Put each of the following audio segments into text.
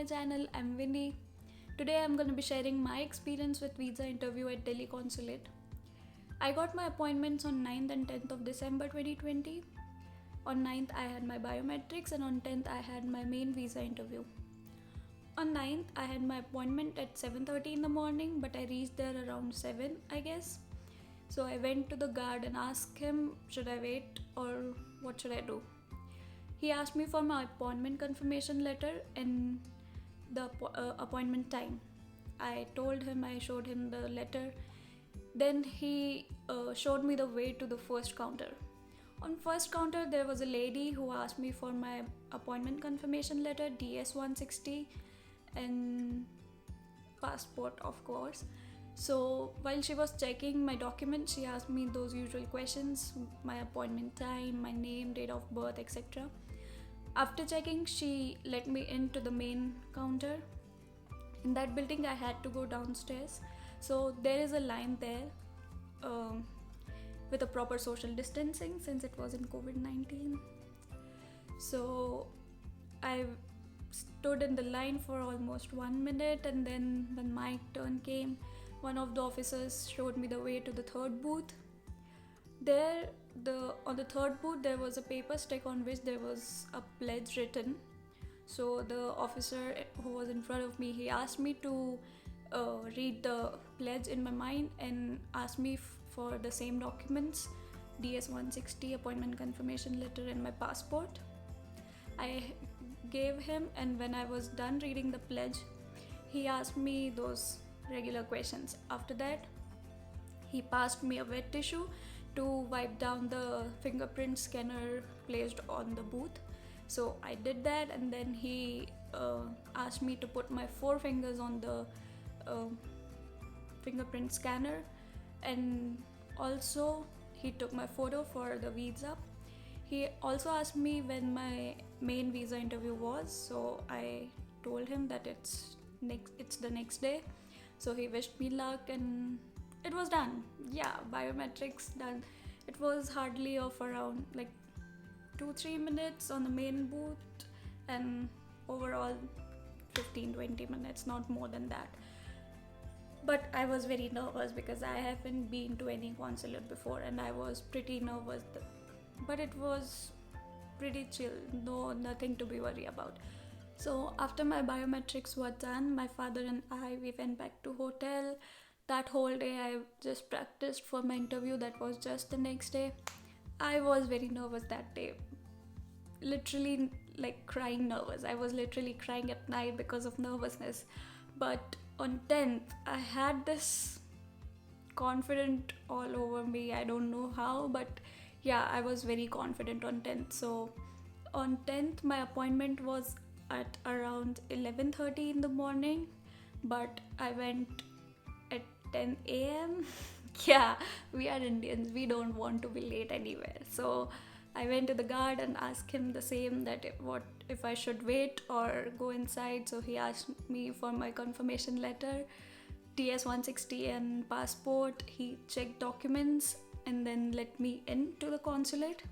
channel. I'm Vinny. Today I'm going to be sharing my experience with visa interview at Delhi consulate. I got my appointments on 9th and 10th of December 2020. On 9th I had my biometrics and on 10th I had my main visa interview. On 9th I had my appointment at 7:30 in the morning, but I reached there around 7, I guess. So I went to the guard and asked him, should I wait or what should I do? He asked me for my appointment confirmation letter and the appointment time. I told him, I showed him the letter. Then he showed me the way to the first counter. On first counter there was a lady who asked me for my appointment confirmation letter, DS-160, and passport, of course. So while she was checking my documents, she asked me those usual questions: my appointment time, my name, date of birth, etc. After checking, she let me into the main counter. In that building I had to go downstairs, so there is a line there with a proper social distancing since it was in COVID-19. So I stood in the line for almost 1 minute, and then when my turn came, one of the officers showed me the way to the third booth. On the third booth there was a paper stick on which there was a pledge written. So the officer who was in front of me, he asked me to read the pledge in my mind and asked me for the same documents: DS-160, appointment confirmation letter, and my passport. I gave him, and when I was done reading the pledge, he asked me those regular questions. After that, he passed me a wet tissue to wipe down the fingerprint scanner placed on the booth. So I did that, and then he asked me to put my 4 fingers on the fingerprint scanner, and also he took my photo for the visa. He also asked me when my main visa interview was, so I told him that it's the next day. So he wished me luck and it was done. Yeah, biometrics done. It was hardly of around like 2-3 minutes on the main booth, and overall 15-20 minutes, not more than that. But I was very nervous because I haven't been to any consulate before, and I was pretty nervous. But it was pretty chill, nothing to be worried about. So after my biometrics were done, my father and we went back to hotel. That whole day I just practiced for my interview. That was just the next day. I was very nervous that day, literally like crying nervous. I was literally crying at night because of nervousness. But on 10th I had this confident all over me. I don't know how, but yeah, I was very confident on 10th. So on 10th my appointment was at around 11:30 in the morning, but I went at 10 a.m. Yeah, we are Indians, we don't want to be late anywhere. So I went to the guard and asked him the same, that if I should wait or go inside. So he asked me for my confirmation letter, DS-160 and passport. He checked documents and then let me into the consulate.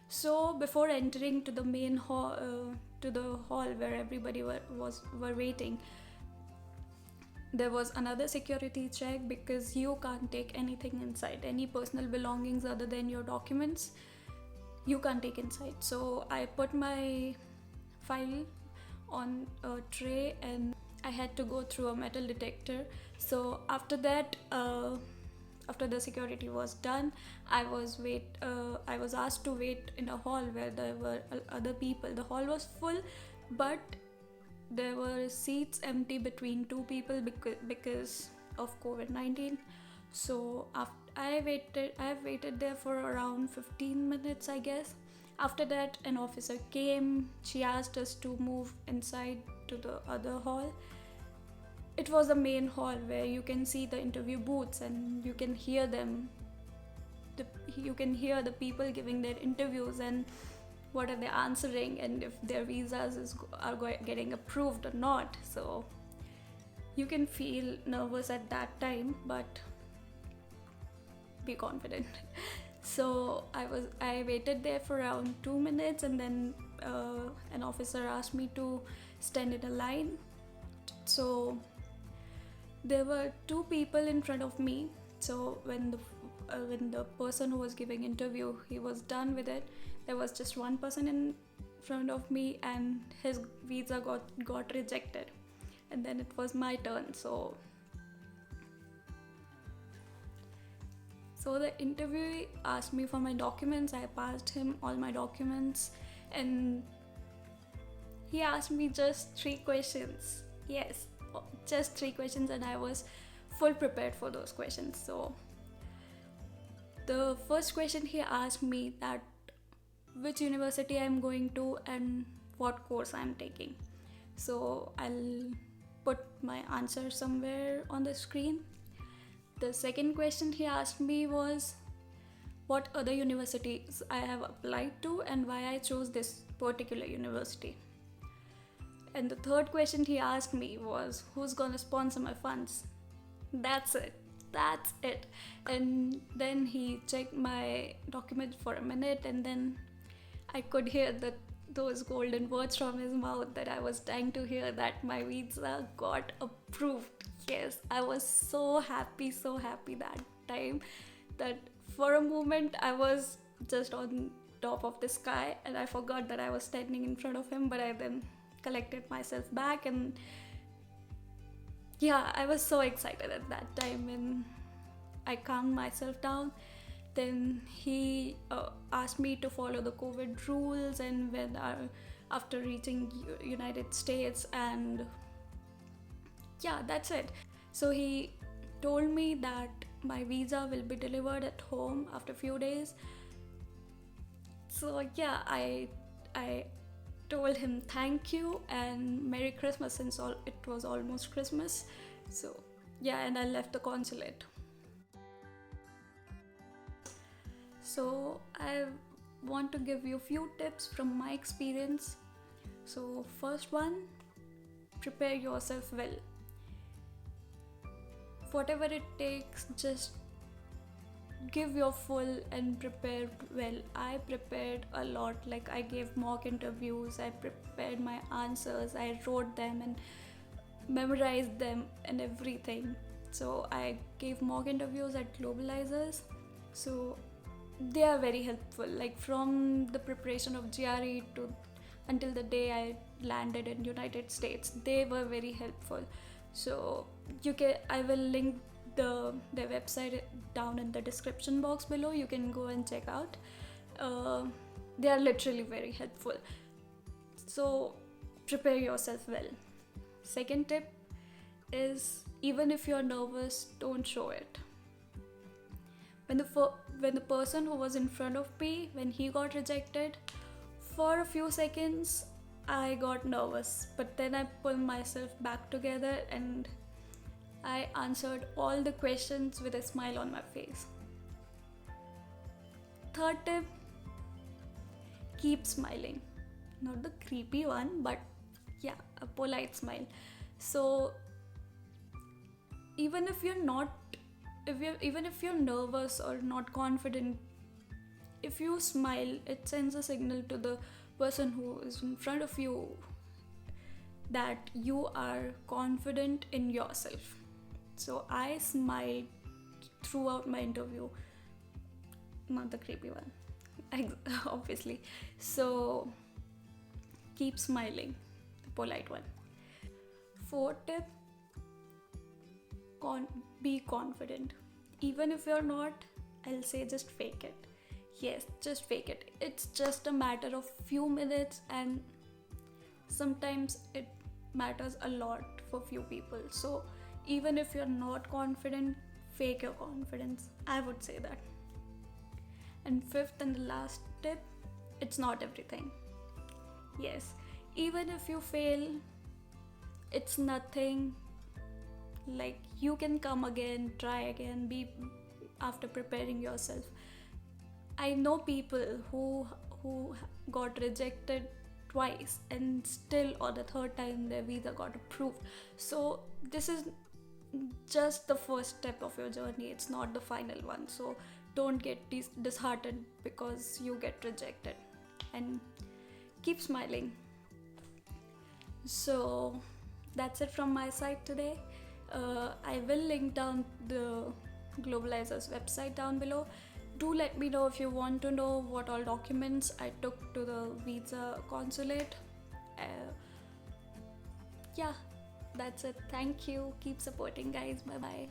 So before entering to the main hall, to the hall where everybody were waiting, there was another security check because you can't take anything inside, any personal belongings other than your documents. You can't take inside. So I put my file on a tray and I had to go through a metal detector. So after that, after the security was done, I was asked to wait in a hall where there were other people. The hall was full, but there were seats empty between 2 people because of COVID-19. So I waited there for around 15 minutes, I guess. After that, an officer came. She asked us to move inside to the other hall. It was the main hall where you can see the interview booths and you can hear them. You can hear the people giving their interviews and what are they answering, and if their visas are getting approved or not. So you can feel nervous at that time, but be confident. So I waited there for around 2 minutes, and then an officer asked me to stand in a line. So there were two people in front of me. So when the person who was giving interview, he was done with it, there was just one person in front of me, and his visa got rejected, and then it was my turn. So the interviewee asked me for my documents. I passed him all my documents, and he asked me just 3 questions. Yes, just 3 questions, and I was full prepared for those questions. So the first question he asked me that which university I'm going to and what course I'm taking. So I'll put my answer somewhere on the screen. The second question he asked me was what other universities I have applied to and why I chose this particular university. And the third question he asked me was who's gonna sponsor my funds. That's it. And then he checked my document for a minute, and then I could hear those golden words from his mouth that I was dying to hear, that my visa got approved. Yes, I was so happy that time, that for a moment I was just on top of the sky and I forgot that I was standing in front of him, but I then collected myself back, and yeah, I was so excited at that time, and I calmed myself down. Then he asked me to follow the COVID rules, and after reaching United States, and yeah, that's it. So he told me that my visa will be delivered at home after a few days. So yeah, I told him thank you and Merry Christmas, since it was almost Christmas. So yeah, and I left the consulate. So I want to give you a few tips from my experience. So first one, prepare yourself well. Whatever it takes, just give your full and prepare well. I prepared a lot, like I gave mock interviews, I prepared my answers, I wrote them and memorized them and everything. So I gave mock interviews at Globalizers. So they are very helpful, like from the preparation of GRE to until the day I landed in United States, they were very helpful. So I will link their website down in the description box below. You can go and check out. They are literally very helpful. So prepare yourself well. Second tip is, even if you're nervous, don't show it. When the person who was in front of me, when he got rejected, for a few seconds I got nervous, but then I pulled myself back together and I answered all the questions with a smile on my face. Third tip, keep smiling. Not the creepy one, but yeah, a polite smile. So even if you're nervous or not confident, if you smile, it sends a signal to the person who is in front of you that you are confident in yourself. So I smiled throughout my interview. Not the creepy one, obviously. So keep smiling, the polite one. Fourth tip, be confident. Even if you're not, I'll say just fake it. Yes, just fake it. It's just a matter of few minutes, and sometimes it matters a lot for few people. So even if you're not confident, fake your confidence. I would say that. And fifth and the last tip, it's not everything. Yes, even if you fail, it's nothing. Like, you can come again, try again, after preparing yourself. I know people who got rejected twice and still on the third time their visa got approved. So this is just the first step of your journey. It's not the final one. So don't get disheartened because you get rejected, and keep smiling. So that's it from my side today. I will link down the Globalizer's website down below. Do let me know if you want to know what all documents I took to the visa consulate. Yeah, that's it. Thank you. Keep supporting, guys. Bye bye.